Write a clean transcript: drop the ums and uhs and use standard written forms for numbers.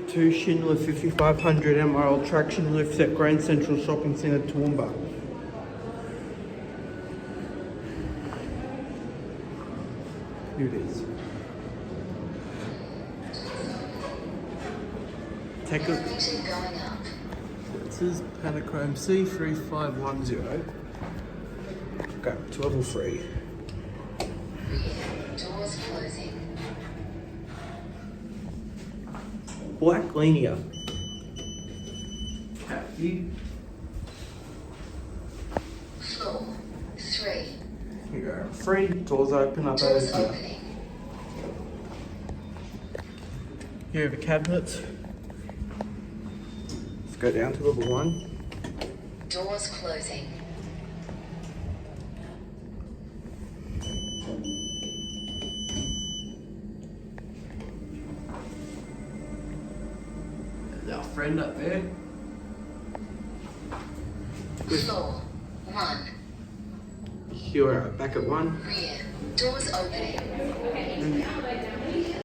2 Schindler 5500 MRL Traction lifts at Grand Central Shopping Centre, Toowoomba. Here it is. Take a... This is Panachrome C3510. Go to level 3. Doors closing. Black Linea. Cat view. Floor 3. Here we go. 3. Doors open up over Doors here. opening. Here are the cabinets. Let's go down to level 1. Doors closing. There's our friend up there. Floor 1. Here we are, back at 1. Rear. Doors opening.